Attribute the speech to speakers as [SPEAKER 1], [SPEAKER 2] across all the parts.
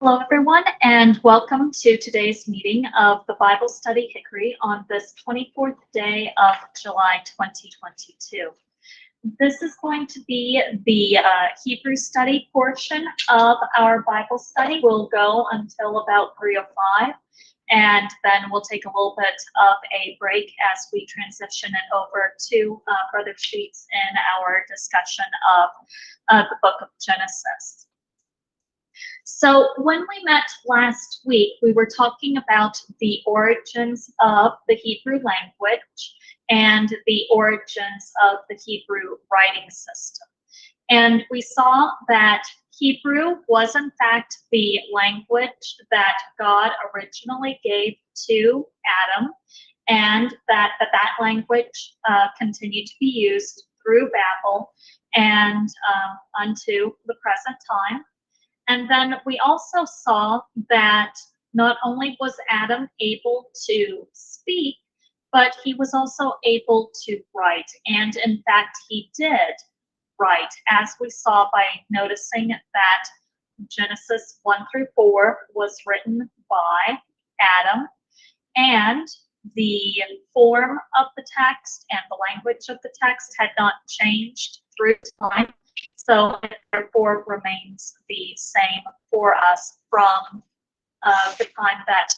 [SPEAKER 1] Hello, everyone, and welcome to today's meeting of the Bible Study Hickory on this 24th day of July 2022. This is going to be the Hebrew study portion of our Bible study. We'll go until about 3:05, and then we'll take a little bit of a break as we transition it over to further sheets in our discussion of the book of Genesis. So when we met last week, we were talking about the origins of the Hebrew language and the origins of the Hebrew writing system. And we saw that Hebrew was in fact the language that God originally gave to Adam, and that language continued to be used through Babel and unto the present time. And then we also saw that not only was Adam able to speak, but he was also able to write. And in fact, he did write, as we saw by noticing that Genesis 1 through 4 was written by Adam, and the form of the text and the language of the text had not changed through time. So it therefore remains the same for us from the time that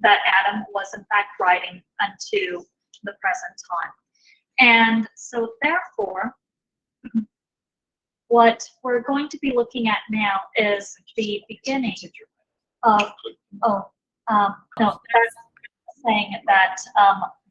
[SPEAKER 1] Adam was in fact writing unto the present time. And so therefore, what we're going to be looking at now is the beginning of, no, that's saying that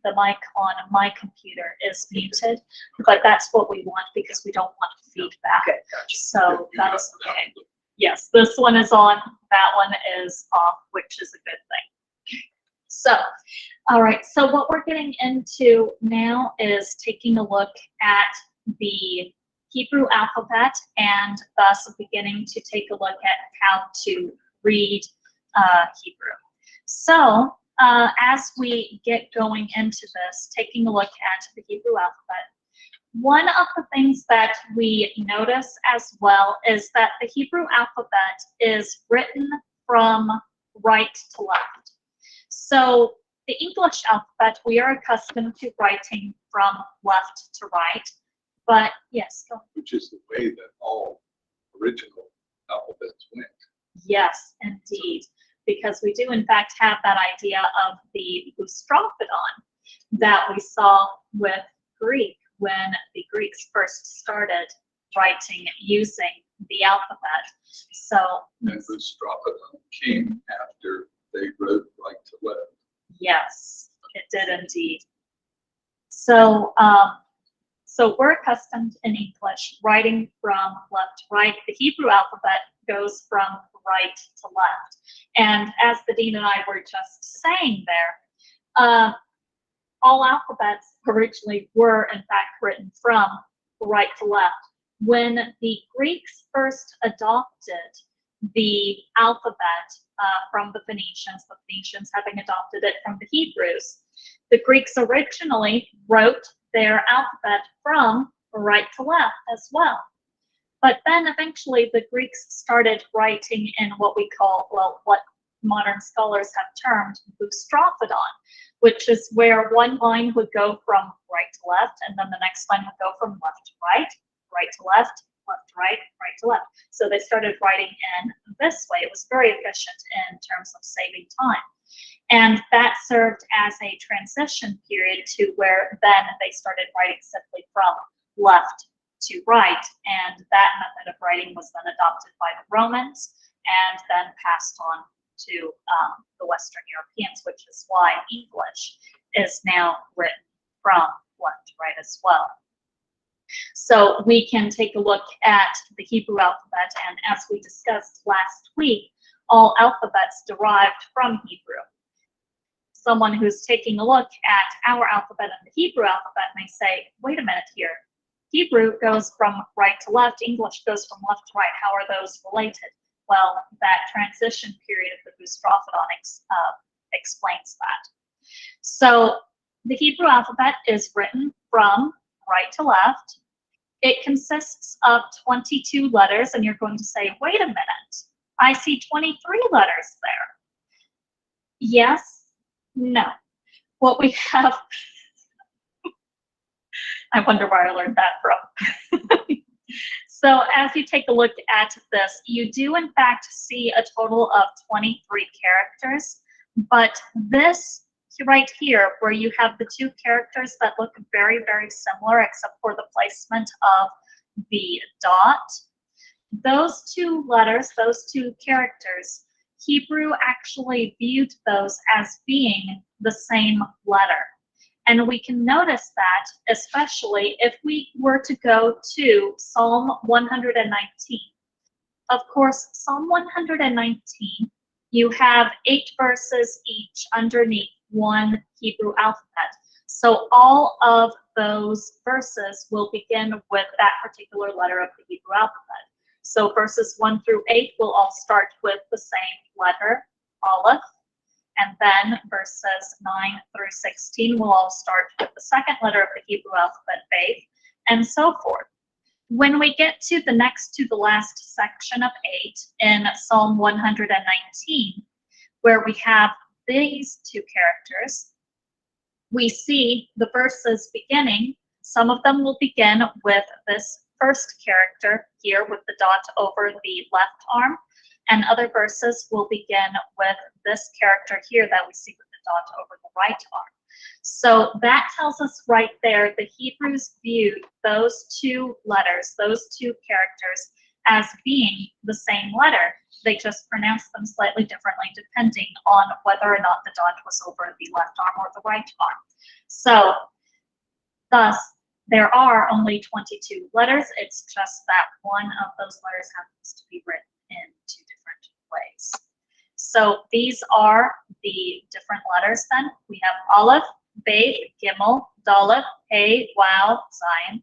[SPEAKER 1] the mic on my computer is muted, but that's what we want because we don't want feedback. Okay, gotcha. So that's okay. Yes, this one is on, that one is off, which is a good thing. So, all right, so what we're getting into now is taking a look at the Hebrew alphabet and thus beginning to take a look at how to read Hebrew. So, as we get going into this, taking a look at the Hebrew alphabet, one of the things that we notice as well is that the Hebrew alphabet is written from right to left. So the English alphabet, we are accustomed to writing from left to right, but yes, go ahead.
[SPEAKER 2] Which is the way that all original alphabets went.
[SPEAKER 1] Yes, indeed. Because we do in fact have that idea of the boustrophodon that we saw with Greek when the Greeks first started writing using the alphabet. So
[SPEAKER 2] and boustrophodon came after they wrote right to left.
[SPEAKER 1] Yes, it did indeed. So so we're accustomed in English writing from left to right. The Hebrew alphabet goes from right to left. And as the Dean and I were just saying there, all alphabets originally were in fact written from right to left. When the Greeks first adopted the alphabet from the Phoenicians having adopted it from the Hebrews, the Greeks originally wrote their alphabet from right to left as well. But then eventually the Greeks started writing in what we call, well, what modern scholars have termed boustrophodon, which is where one line would go from right to left, and then the next line would go from left to right to left to right to left. So they started writing in this way. It was very efficient in terms of saving time. And that served as a transition period to where then they started writing simply from left to right, and that method of writing was then adopted by the Romans and then passed on to the Western Europeans, which is why English is now written from left to right as well. So we can take a look at the Hebrew alphabet, and as we discussed last week, all alphabets derived from Hebrew. Someone who's taking a look at our alphabet and the Hebrew alphabet may say, wait a minute here. Hebrew goes from right to left, English goes from left to right. How are those related? Well, that transition period of the boustrophodon explains that. So the Hebrew alphabet is written from right to left. It consists of 22 letters, and you're going to say, wait a minute, I see 23 letters there. Yes, no. What we have, I wonder where I learned that from. So as you take a look at this, you do in fact see a total of 23 characters, but this right here, where you have the two characters that look very, very similar except for the placement of the dot, those two letters, those two characters, Hebrew actually viewed those as being the same letter. And we can notice that, especially if we were to go to Psalm 119. Of course, Psalm 119, you have 8 verses each underneath one Hebrew alphabet. So all of those verses will begin with that particular letter of the Hebrew alphabet. So verses 1 through 8 will all start with the same letter, Aleph. And then verses 9 through 16 will all start with the second letter of the Hebrew alphabet, Beth, and so forth. When we get to the next to the last section of 8 in Psalm 119, where we have these two characters, we see the verses beginning. Some of them will begin with this first character here with the dot over the left arm, and other verses will begin with this character here that we see with the dot over the right arm. So that tells us right there the Hebrews viewed those two letters, those two characters, as being the same letter. They just pronounced them slightly differently depending on whether or not the dot was over the left arm or the right arm. So thus, there are only 22 letters. It's just that one of those letters happens to be written in 2 different ways. So these are the different letters then. We have Aleph, Beth, Gimel, Dalet, Hey, Waw, Zayin,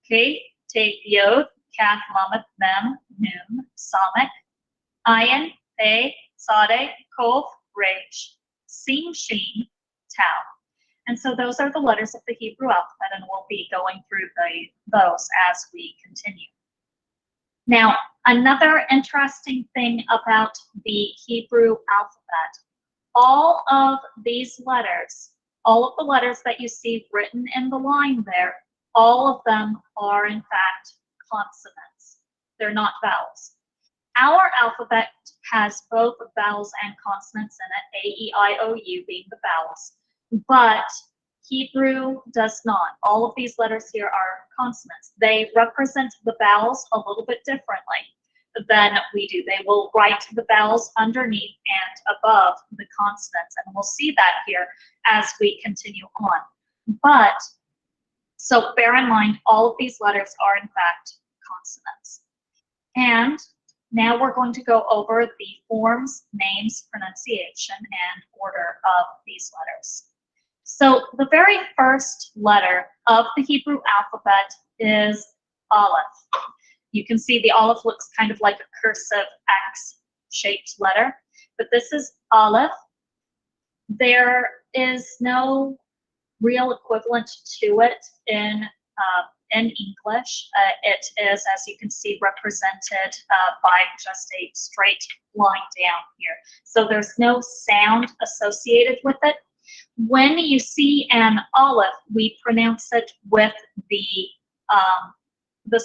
[SPEAKER 1] Kei, Tei, Yod, Kaf, Lamed, Mem, Nun, Samek, Ayin, Pei, Sade, Kof, Resh, Sin, Shin, Tau. And so those are the letters of the Hebrew alphabet, and we'll be going through those as we continue. Now, another interesting thing about the Hebrew alphabet, all of these letters, all of the letters that you see written in the line there, all of them are in fact consonants. They're not vowels. Our alphabet has both vowels and consonants in it, A, E, I, O, U being the vowels, but Hebrew does not. All of these letters here are consonants. They represent the vowels a little bit differently than we do. They will write the vowels underneath and above the consonants, and we'll see that here as we continue on. But, so bear in mind, all of these letters are in fact consonants. And now we're going to go over the forms, names, pronunciation, and order of these letters. So the very first letter of the Hebrew alphabet is Aleph. You can see the Aleph looks kind of like a cursive X-shaped letter, but this is Aleph. There is no real equivalent to it in English. It is, as you can see, represented by just a straight line down here. So there's no sound associated with it. When you see an Aleph, we pronounce it with the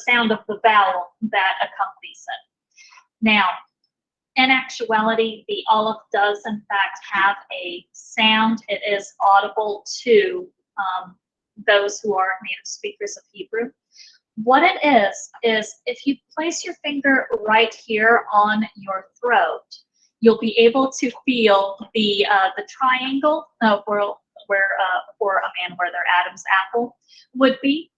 [SPEAKER 1] sound of the vowel that accompanies it. Now, in actuality, the Aleph does in fact have a sound. It is audible to those who are native speakers of Hebrew. What it is if you place your finger right here on your throat, you'll be able to feel the triangle for a man where their Adam's apple would be.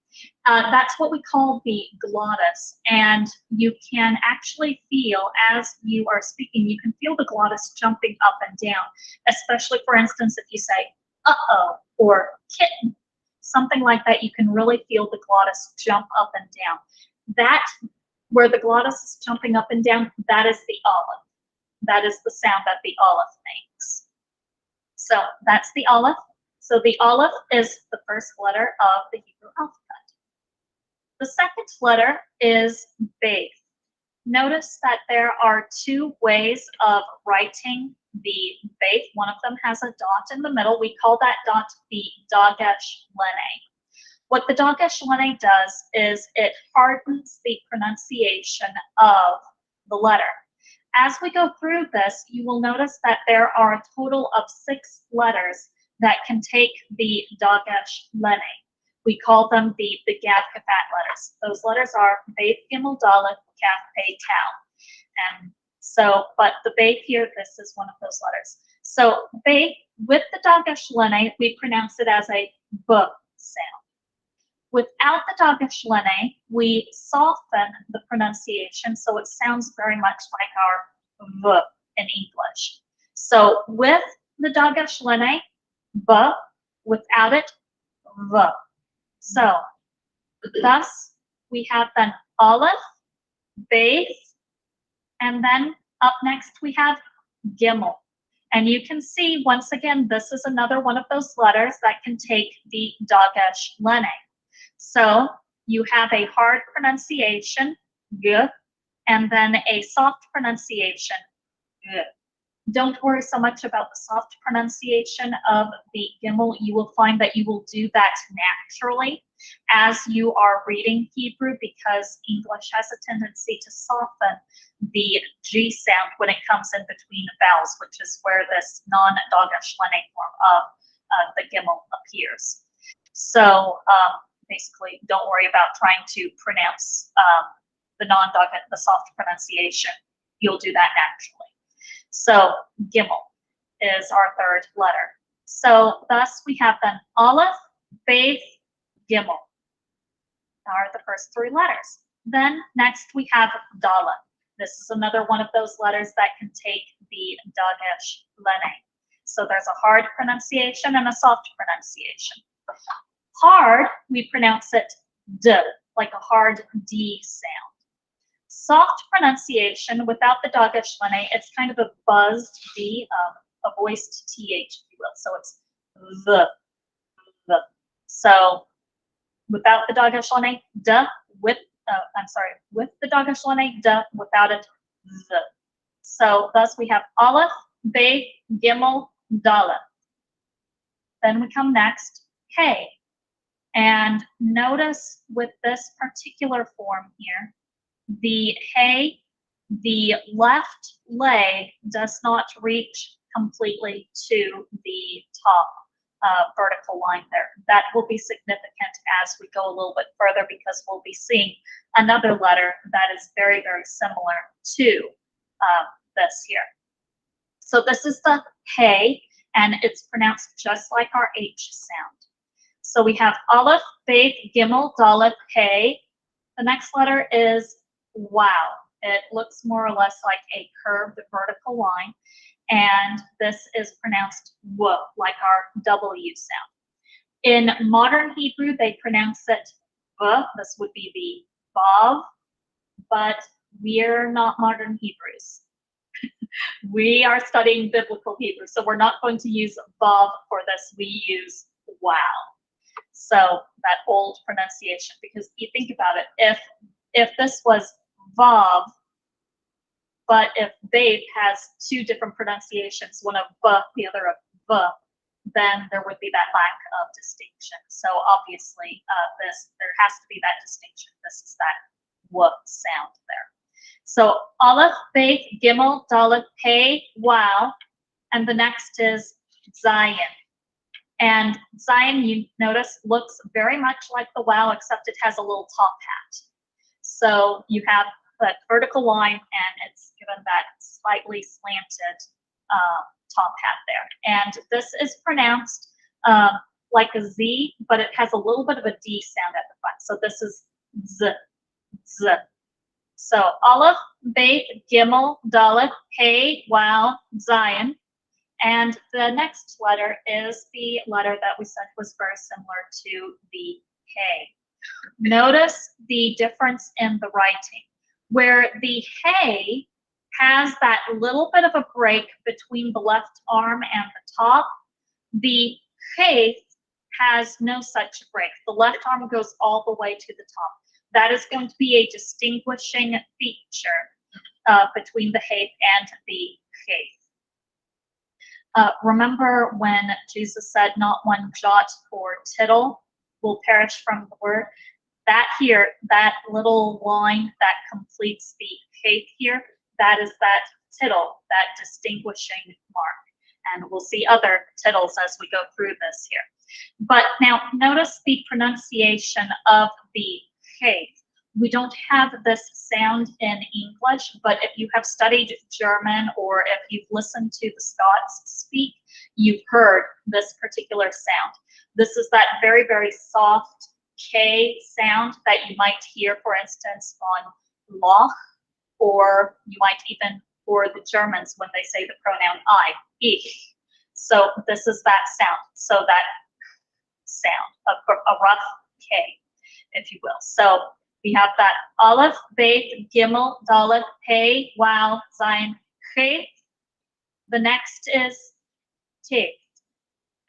[SPEAKER 1] That's what we call the glottis, and you can actually feel, as you are speaking, you can feel the glottis jumping up and down, especially, for instance, if you say, uh-oh, or kitten, something like that, you can really feel the glottis jump up and down. That, where the glottis is jumping up and down, that is the Aleph. That is the sound that the Aleph makes. So that's the Aleph. So the Aleph is the first letter of the Hebrew alphabet. The second letter is Beth. notice that there are two ways of writing the Beith. One of them has a dot in the middle. We call that dot the Dagesh Lene. What the Dagesh Lene does is it hardens the pronunciation of the letter. As we go through this, you will notice that there are a total of 6 letters that can take the Dagesh Lene. We call them the Gad Kafat letters. Those letters are Beith, Gimel, Dalet, Kaf, Pei, Tau. And so, but the Beith here, this is one of those letters. So Beith, with the Dagesh Lene, we pronounce it as a B sound. Without the Dagesh Lene, we soften the pronunciation so it sounds very much like our V in English. So with the Dagesh Lene, B, without it, V. So thus we have then Aleph, Beith, and then up next we have Gimel. And you can see, once again, this is another one of those letters that can take the Dagesh Lene. So you have a hard pronunciation, G, and then a soft pronunciation, G. Don't worry so much about the soft pronunciation of the Gimel. You will find that you will do that naturally as you are reading Hebrew, because English has a tendency to soften the G sound when it comes in between the vowels, which is where this non-Dagesh Lene form of the Gimel appears. So basically, don't worry about trying to pronounce the soft pronunciation. You'll do that naturally. So Gimel is our third letter. So thus we have then Aleph, Beith, Gimel are the first 3 letters. Then next we have Dalet. This is another one of those letters that can take the Dagesh Lene. So there's a hard pronunciation and a soft pronunciation. Hard, we pronounce it D, like a hard D sound. Soft pronunciation without the Dagesh Lene, it's kind of a buzzed D, a voiced TH, if you will. So it's the. So without the Dagesh Lene, D, with the Dagesh Lene, D, without it, the. So thus we have Aleph, Beith, Gimel, Dalet. Then we come next, Hey. And notice with this particular form here, the Hey, the left leg does not reach completely to the top vertical line there. That will be significant as we go a little bit further, because we'll be seeing another letter that is very, very similar to this here. So this is the Hey, and it's pronounced just like our H sound. So we have Aleph, Beith, Gimel, Dalet, Hey. The next letter is Wow. It looks more or less like a curved vertical line, and this is pronounced W, like our W sound. In modern Hebrew, they pronounce it V. This would be the Vav, but we're not modern Hebrews. We are studying biblical Hebrew, so we're not going to use Vav for this. We use Wow. So that old pronunciation, because you think about it, if this was Vav, but if Beith has 2 different pronunciations, one of B, the other of V, then there would be that lack of distinction. So obviously, there has to be that distinction. This is that W sound there. So Aleph, Beith, Gimel, Dalet, Hey, Wow, and the next is Zion. And Zion, you notice, looks very much like the Wow, except it has a little top hat. So you have that vertical line, and it's given that slightly slanted top hat there. And this is pronounced like a Z, but it has a little bit of a D sound at the front. So this is Z, Z. So Aleph, Beith, Gimel, Dalet, Hey, Wow, Zion. And the next letter is the letter that we said was very similar to the Hey. Notice the difference in the writing, where the Hey has that little bit of a break between the left arm and the top. The Hey has no such break. The left arm goes all the way to the top. That is going to be a distinguishing feature between the Heth and the Heth. Remember when Jesus said, "Not one jot or tittle will perish from the word"? That here, that little line that completes the Heth here, that is that tittle, that distinguishing mark. And we'll see other tittles as we go through this here. But now notice the pronunciation of the Heth. We don't have this sound in English, but if you have studied German or if you've listened to the Scots speak, you've heard this particular sound. This is that very, very soft K sound that you might hear, for instance, on Loch, or you might even, for the Germans, when they say the pronoun I, ich. So this is that sound. So that sound, a rough K, if you will. So we have that Aleph, Bet, Gimel, Dalet, Hey, Wow, Zayin, Chet. The next is Tet.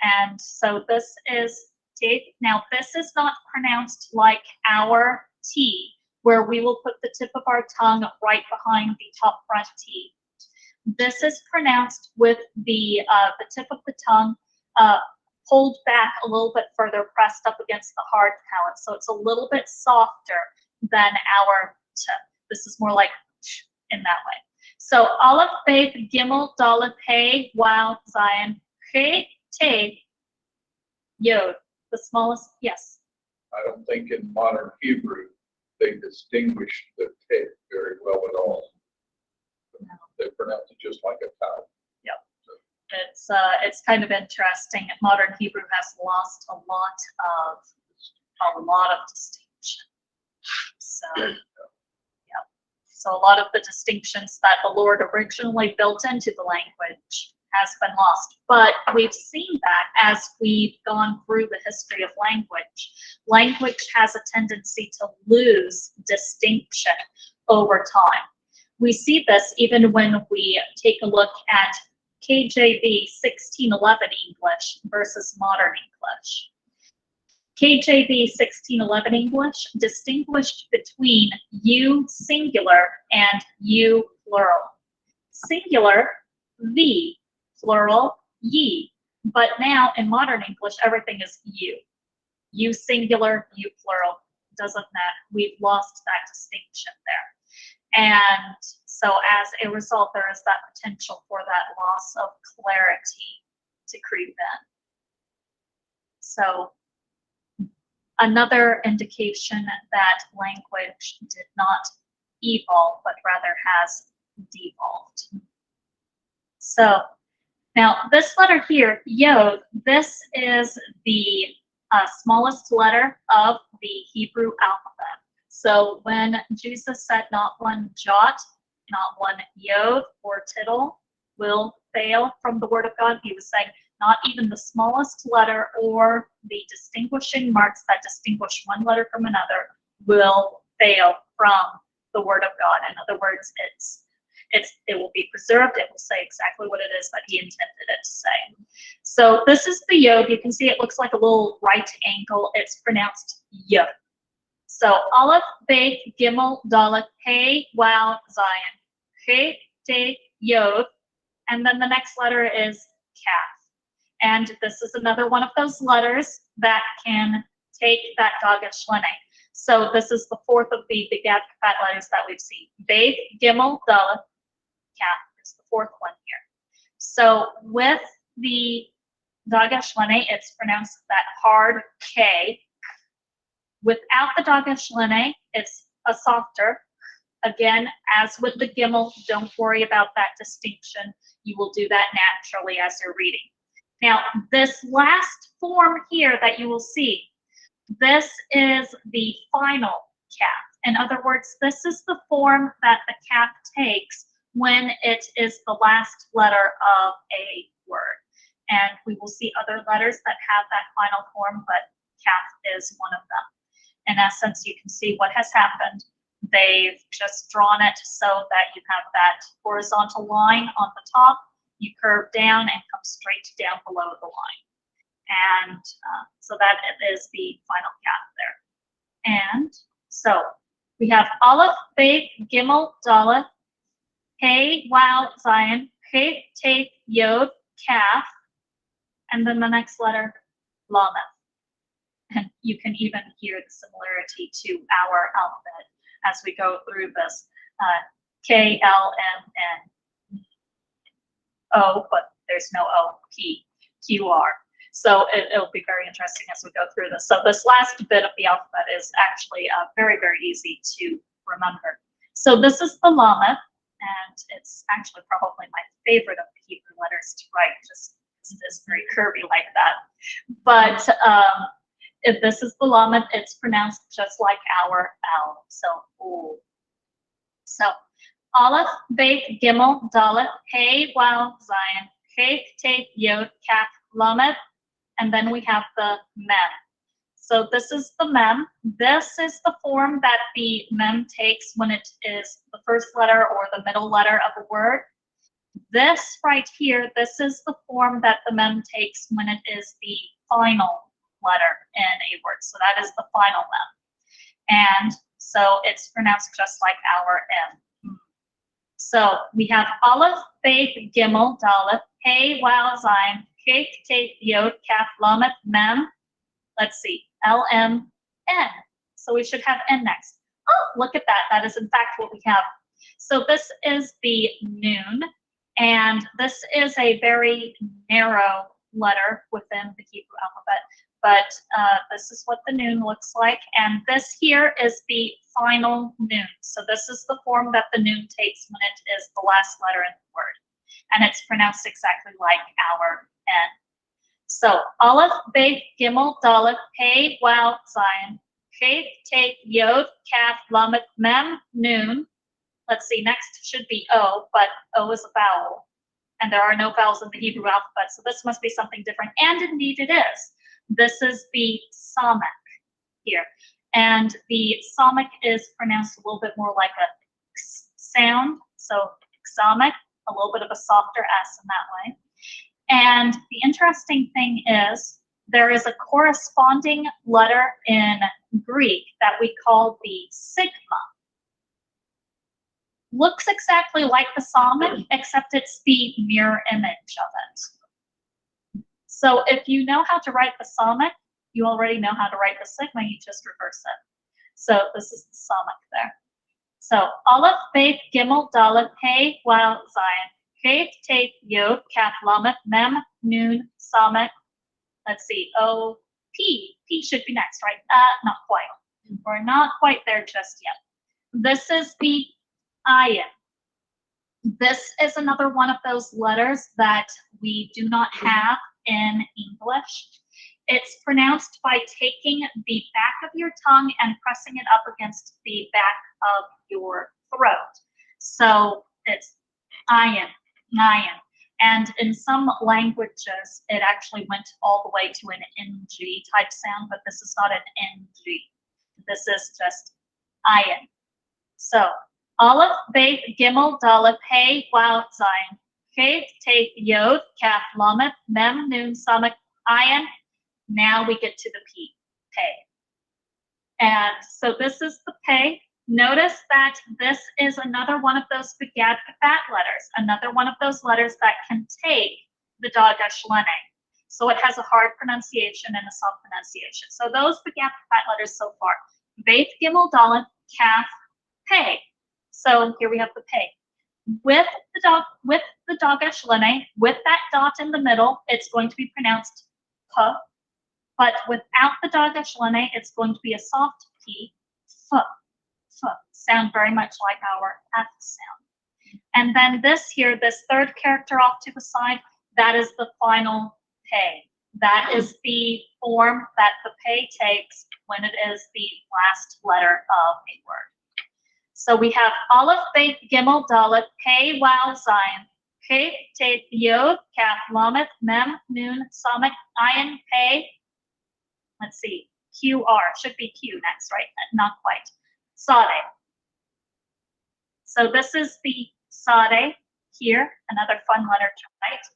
[SPEAKER 1] And so this is Tet. Now this is not pronounced like our T, where we will put the tip of our tongue right behind the top front T. This is pronounced with the tip of the tongue pulled back a little bit further, pressed up against the hard palate. So it's a little bit softer than our T. This is more like in that way. So Aleph, Bet, Gimel, Dalet, Hey, Wow, Zayin, Chet, Tet, Yod. The smallest, yes.
[SPEAKER 2] I don't think in modern Hebrew they distinguish the Tet very well at all.
[SPEAKER 1] No.
[SPEAKER 2] They pronounce it just like a tau.
[SPEAKER 1] It's kind of interesting. Modern Hebrew has lost a lot of distinction. So, yeah. So a lot of the distinctions that the Lord originally built into the language has been lost. But we've seen that as we've gone through the history of language. Language has a tendency to lose distinction over time. We see this even when we take a look at KJV 1611 English versus modern English. KJV 1611 English distinguished between you singular and you plural. Singular, thee, plural, ye. But now in modern English, everything is you. You singular, you plural. Doesn't matter. We've lost that distinction there. And so as a result, there is that potential for that loss of clarity to creep in. So another indication that language did not evolve, but rather has devolved. So now this letter here, Yod, this is the smallest letter of the Hebrew alphabet. So when Jesus said not one jot, not one yod or tittle will fail from the word of God, he was saying not even the smallest letter or the distinguishing marks that distinguish one letter from another will fail from the word of God. In other words, it will be preserved. It will say exactly what it is that he intended it to say. So this is the yod. You can see it looks like a little right angle. It's pronounced yod. So Aleph, Bet, Gimel, Dalet, Hey, Wow, Zayin, Chet, Tet, Yod, and then the next letter is Kaf. And this is another one of those letters that can take that Dagesh Lene. So this is the fourth of the Gad Kafat letters that we've seen. Bet, Gimel, Dalet, Kaf is the fourth one here. So with the Dagesh Lene, it's pronounced that hard K. Without the Dagesh Lene, it's a softer. Again, as with the Gimel, don't worry about that distinction. You will do that naturally as you're reading. Now, this last form here that you will see, this is the final Kaf. In other words, this is the form that the Kaf takes when it is the last letter of a word. And we will see other letters that have that final form, but Kaf is one of them. In essence, you can see what has happened. They've just drawn it so that you have that horizontal line on the top, you curve down and come straight down below the line. And so that is the final Kaf there. And so We have Aleph, Beth, Gimel, Dalet, Hey, Wow, Zion, Hey, Tape, Yod, Kaf, and then the next letter, Lamed. And you can even hear the similarity to our alphabet as we go through this. K, L, M, N, O, but there's no O, P, Q, R. So it'll be very interesting as we go through this. So this last bit of the alphabet is actually very, very easy to remember. So this is the Lamed, and it's actually probably my favorite of the Hebrew letters to write, just because it is very curvy like that. But if this is the Lamed, it's pronounced just like our L. So, ooh. So, Aleph, Beth, Gimel, Dalet, Hey, Wow, Zion, Hey, Tape, Yod, Kaf, Lamed, and then we have the Mem. So this is the Mem. This is the form that the Mem takes when it is the first letter or the middle letter of a word. This right here, this is the form that the Mem takes when it is the final letter in a word. So that is the final Mem. And so it's pronounced just like our M. So we have Aleph, Beth, Gimel, Dalet, Hey, Wow, Zion, Kaf, Tape, Yod, Kaf, Lamed, Mem. Let's see, L, M, N. So we should have N next. Oh, look at that. That is in fact what we have. So this is the Nun, and this is a very narrow letter within the Hebrew alphabet. But this is what the Nun looks like, and this here is the final Nun. So this is the form that the Nun takes when it is the last letter in the word, and it's pronounced exactly like our N. So Aleph, Beth, Gimel, Dalet, Hey, Wow, Zion, Kaf, Tape, Yod, Kaf, Lamed, Mem, Nun. Let's see, next should be O, but O is a vowel, and there are no vowels in the Hebrew alphabet, so this must be something different, and indeed it is. This is the Samek here, and the Samek is pronounced a little bit more like a X sound, so Samek, a little bit of a softer S in that way. And the interesting thing is there is a corresponding letter in Greek that we call the sigma. Looks exactly like the Samek, except it's the mirror image of it. So if you know how to write the Samek, you already know how to write the sigma, you just reverse it. So this is the Samek there. So Aleph, Beth, Gimel, Dalet, Hey, Wow, Zion, Kaf, Tape, Yod, Kaf, Lamed, Mem, Nun, Samek. Let's see, O, P. P should be next, right? Not quite. We're not quite there just yet. This is the Ayin. This is another one of those letters that we do not have in English. It's pronounced by taking the back of your tongue and pressing it up against the back of your throat. So it's Ayin, Ayin. And in some languages, it actually went all the way to an NG type sound, but this is not an NG. This is just Ayin. So Aleph, Beth, Gimel, Dalet, Hey, Wow, Zion, Kaf, Tape, Yod, Kaf, Lamed, Mem, Nun, Samek, Ayin. Now we get to the P, Pei. And so this is the Pei. Notice that this is another one of those Begad Fat letters, another one of those letters that can take the Dagesh Lene. So it has a hard pronunciation and a soft pronunciation. So those Begad Fat letters so far, Beth, Gimel, Dalet, Kaf, Pei. So here we have the Pei. With the Dagesh Lene, with that dot in the middle, it's going to be pronounced P. But without the Dagesh Lene, it's going to be a soft P, F. Sound very much like our F sound. And then this here, this third character off to the side, that is the final Pei. That is the form that the Pei takes when it is the last letter of a word. So we have Aleph, Beth, Gimel, Dalet, Hey, Wow, Zion, Kaf, Tape, Yod, Kaf, Lamed, Mem, Nun, Samek, Ayin, Pei. Let's see, QR, should be Q next, right? Not quite. Sade. So this is the Sade here, another fun letter to write.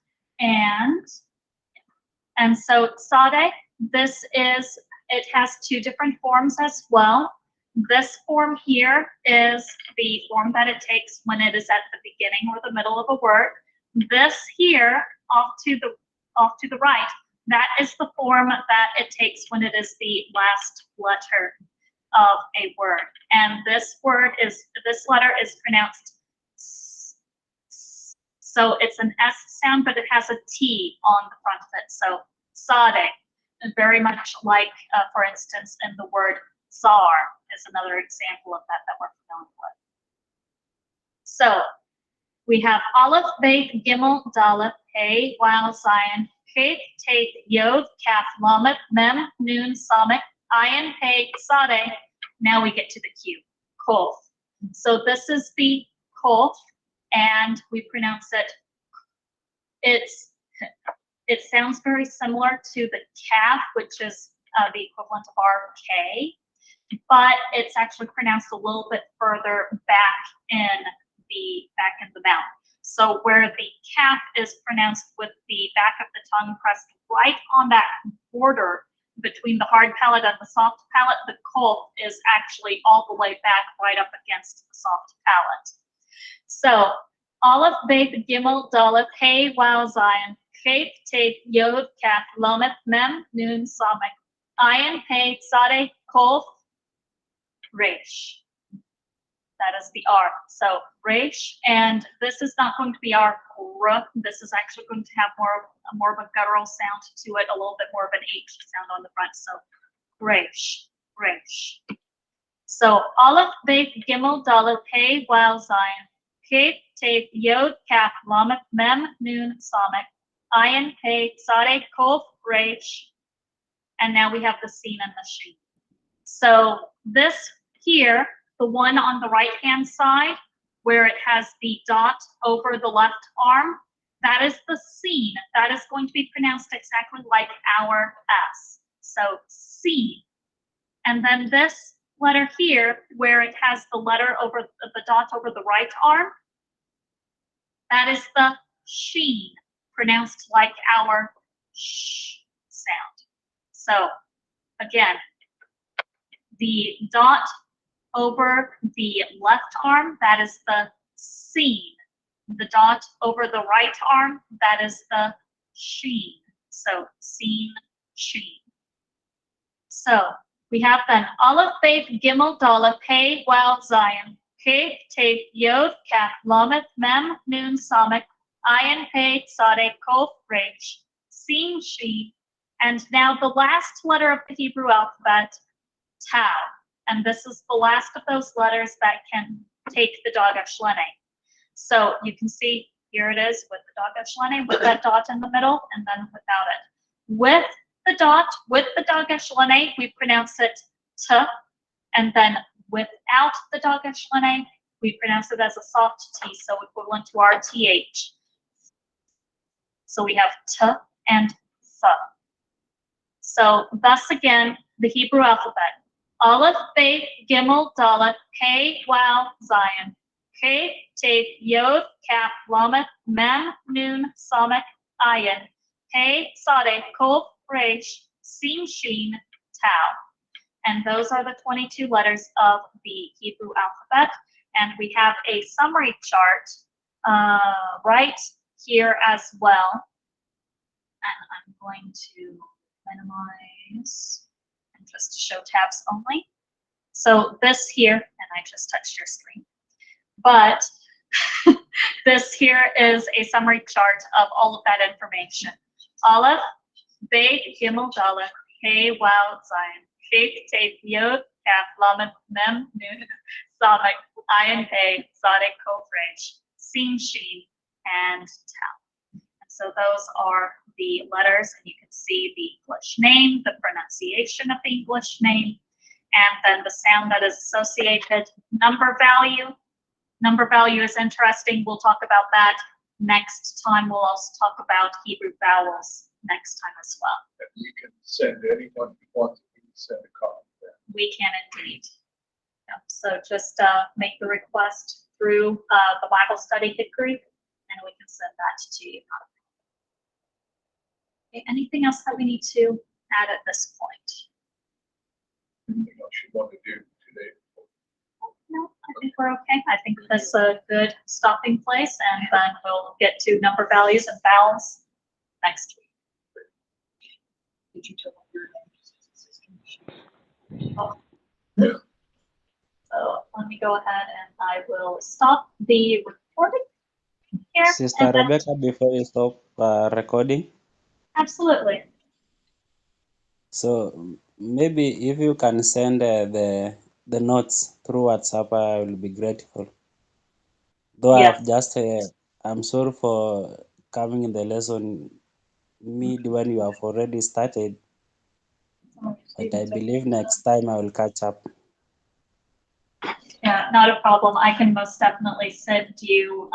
[SPEAKER 1] And so Sade, this is, it has two different forms as well. This form here is the form that it takes when it is at the beginning or the middle of a word. This here, off to the right, that is the form that it takes when it is the last letter of a word. And this letter is pronounced s. So it's an S sound, but it has a T on the front of it. So sade, very much like, for instance, in the word czar is another example of that we're familiar with. So we have Aleph, Beit, Gimel, Dalet, Hey, Waw, Zayin, Kaf, Tet, Yod, Kaf, Lamed, Mem, Nun, Samek, Ayin, Hey, Sade. Now we get to the Q, Kof. So this is the Kof, and we pronounce it. It sounds very similar to the Kaf, which is the equivalent of our K, but it's actually pronounced a little bit further back in the mouth. So where the Kaf is pronounced with the back of the tongue pressed right on that border between the hard palate and the soft palate, the Kof is actually all the way back right up against the soft palate. So Aleph, Beit, Gimel, Dalet, Hey, Waw, Zayin, Kaf, Tet, Yod, Kaf, Lamed, Mem, Nun, Samek, Ayin, Hey, Sade, Kof, Resh. That is the R. So Resh, and this is not going to be our R. This is actually going to have more of a guttural sound to it, a little bit more of an H sound on the front. So Resh, Resh. So Aleph, Beit, Gimel, Dalet, Hey, Waw, Zayin, Kaf, Tet, Yod, Kaf, Lamed, Mem, Nun, Samek, Ayin, Hey, Sade, Kof, Resh. And now we have the Sin and the Shin. So this here, the one on the right-hand side, where it has the dot over the left arm, that is the Sin. That is going to be pronounced exactly like our S. So Sin. And then this letter here, where it has the letter over the dot over the right arm, that is the Shin, pronounced like our sh sound. So again, the dot over the left arm, that is the Sin. The dot over the right arm, that is the Shin. So Sin, Shin. So we have then Aleph, Beit, Gimel, Dalet, Hey, Waw, Zayin, Kaf, Tet, Yod, Kaf, Lamed, Mem, Nun, Samek, Ayin, Hey, Sade, Kof, Resh, Sin, Shin, and now the last letter of the Hebrew alphabet, Tau. And this is the last of those letters that can take the Dagesh Lene. So you can see here it is with the Dagesh Lene, with that dot in the middle, and then without it. With the dot, with the Dagesh Lene, we pronounce it T, and then without the Dagesh Lene, we pronounce it as a soft T, so equivalent to our TH. So we have T and Th. So thus again, the Hebrew alphabet. Aleph, Beit, Gimel, Dalet, Hey, Waw, Zayin, Kaf, Tet, Yod, Kaf, Lamed, Mem, Nun, Samek, Ayin, Hey, Sade, Kof, Resh, Sin, Shin, Tau. And those are the 22 letters of the Hebrew alphabet. And we have a summary chart right here as well. And I'm going to minimize and just show tabs only. So this here, and I just touched your screen, but this here is a summary chart of all of that information. Aleph, Beit, Gimel, Dalet, Hey, Waw, Zayin, Kaf, Tet, Yod, Kaf, Lamed, Mem, Nun, Samek, Ayin, Hey, Sade, Kof, Resh, Sin, Shin, and Tau. So those are the letters, and you can see the English name, the pronunciation of the English name, and then the sound that is associated. Number value. Number value is interesting. We'll talk about that next time. We'll also talk about Hebrew vowels next time as well.
[SPEAKER 2] And you can send anyone who wants to send a copy of that. We
[SPEAKER 1] can indeed. Yeah. So just make the request through the Bible Study Hickory, and we can send that to you. Okay, anything else that we need to add at this point?
[SPEAKER 2] Anything else you want to do today?
[SPEAKER 1] No, I think we're okay. I think that's a good stopping place, and then we'll get to number values and vowels next week.
[SPEAKER 3] Did you tell them your name?
[SPEAKER 1] Oh.
[SPEAKER 2] Yeah.
[SPEAKER 1] So let me go ahead and I will stop the recording here.
[SPEAKER 4] Sister
[SPEAKER 1] and then-
[SPEAKER 4] Rebecca, before you stop recording,
[SPEAKER 1] Absolutely.
[SPEAKER 4] so maybe if you can send the notes through WhatsApp, I will be grateful. Though
[SPEAKER 1] Yes.
[SPEAKER 4] I've just, I'm sorry for coming in the lesson mid when you have already started, but I believe next time I will catch up.
[SPEAKER 1] Yeah, not a problem. I can most definitely send you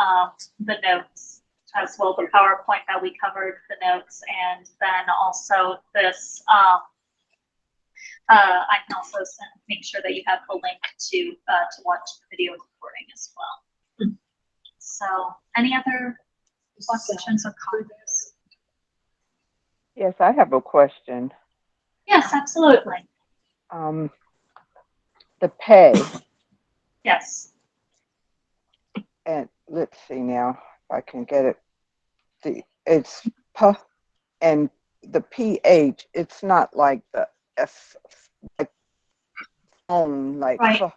[SPEAKER 1] the notes as well, the PowerPoint that we covered, the notes, and then also this. I can also make sure that you have the link to watch the video recording as well. So, any other questions or comments?
[SPEAKER 5] Yes, I have a question.
[SPEAKER 1] Yes, absolutely.
[SPEAKER 5] The pay,
[SPEAKER 1] Yes.
[SPEAKER 5] and let's see now if I can get it. It's P and the PH. It's not like the F, like phone, like
[SPEAKER 1] Right.
[SPEAKER 5] F.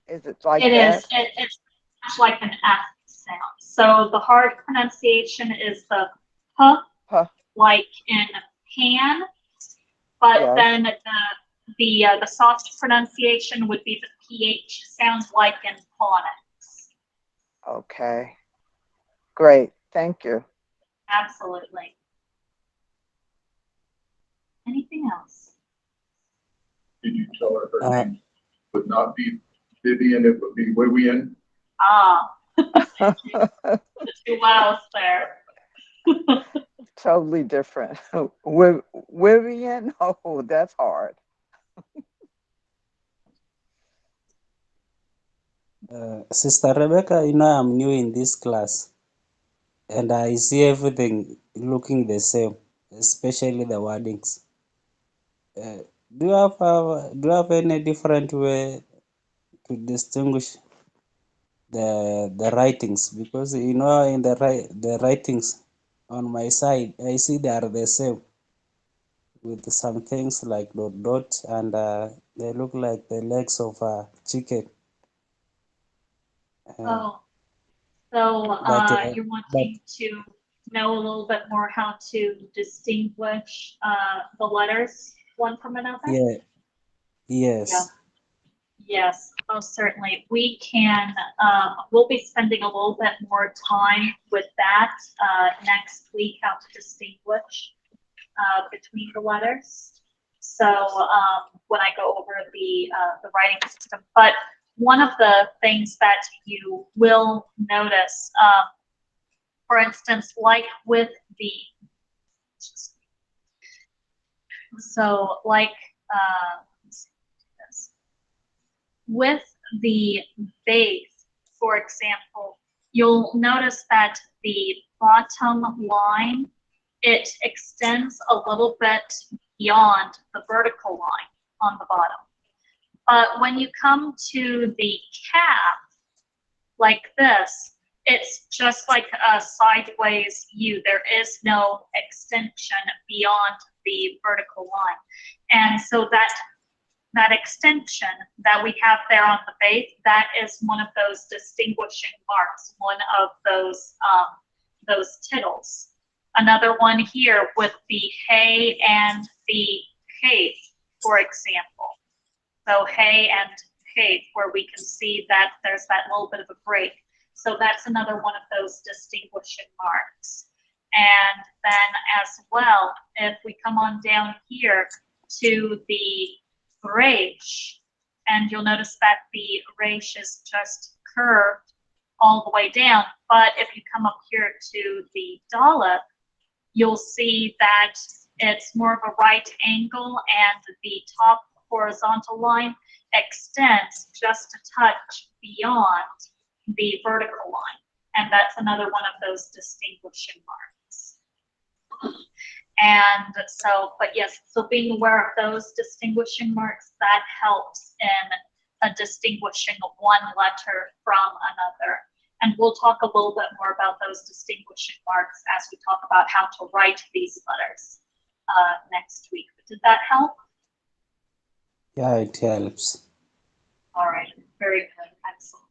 [SPEAKER 5] Is it like
[SPEAKER 1] It
[SPEAKER 5] that?
[SPEAKER 1] is. It's much like an F sound. So the hard pronunciation is the P,
[SPEAKER 5] P.
[SPEAKER 1] like in pan, but
[SPEAKER 5] Yes.
[SPEAKER 1] then the soft pronunciation would be the PH sound, like in phonics.
[SPEAKER 5] Okay. Great. Thank you.
[SPEAKER 1] Absolutely. Anything else?
[SPEAKER 2] Did you tell her her
[SPEAKER 4] Uh,
[SPEAKER 2] name would not be Vivian, it would be Vivian?
[SPEAKER 1] Ah, the two vowels there.
[SPEAKER 5] Totally different. Vivian? Oh, that's hard.
[SPEAKER 4] Sister Rebecca, you know I'm new in this class, and I see everything looking the same, especially the wordings. Do you have any different way to distinguish the writings? Because you know in the writings on my side, I see they are the same with some things like dot and they look like the legs of a chicken.
[SPEAKER 1] Oh, so
[SPEAKER 4] But
[SPEAKER 1] you're
[SPEAKER 4] but
[SPEAKER 1] wanting to know a little bit more how to distinguish the letters one from another?
[SPEAKER 4] yeah,
[SPEAKER 1] Yeah.
[SPEAKER 4] yes,
[SPEAKER 1] Yes, most certainly. We can, we'll be spending a little bit more time with that next week, how to distinguish between the letters. So when I go over the writing system, but one of the things that you will notice, for instance, like with the, so like, let's see this. With the base, for example, you'll notice that the bottom line, it extends a little bit beyond the vertical line on the bottom. But when you come to the cap, like this, it's just like a sideways U. There is no extension beyond the vertical line. And so that extension that we have there on the base, that is one of those distinguishing marks, one of those tittles. Another one here with the hay and the cave, for example. So hay and cave, where we can see that there's that little bit of a break. So that's another one of those distinguishing marks. And then as well, if we come on down here to the resh, and you'll notice that the resh is just curved all the way down. But if you come up here to the dollop, you'll see that it's more of a right angle, and the top horizontal line extends just a touch beyond the vertical line. And that's another one of those distinguishing marks. And so, but yes, so being aware of those distinguishing marks, that helps in distinguishing one letter from another. And we'll talk a little bit more about those distinguishing marks as we talk about how to write these letters next week. But did that help?
[SPEAKER 4] Yeah, it helps.
[SPEAKER 1] All right, very good, excellent.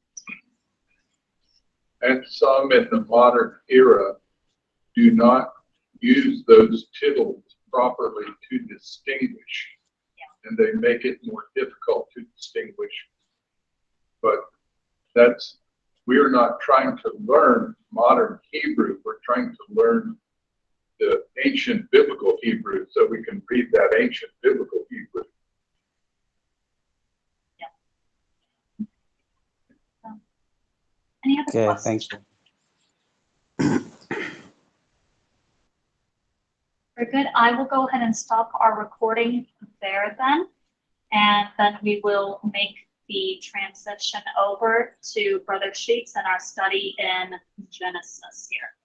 [SPEAKER 2] And some in the modern era do not use those tittles properly to distinguish.
[SPEAKER 1] Yeah.
[SPEAKER 2] And they make it more difficult to distinguish. But that's, we're not trying to learn modern Hebrew. We're trying to learn the ancient biblical Hebrew so we can read that ancient biblical Hebrew.
[SPEAKER 1] Any other
[SPEAKER 4] Okay,
[SPEAKER 1] questions?
[SPEAKER 4] thank you.
[SPEAKER 1] Very good. I will go ahead and stop our recording there then, and then we will make the transition over to Brother Sheets and our study in Genesis here.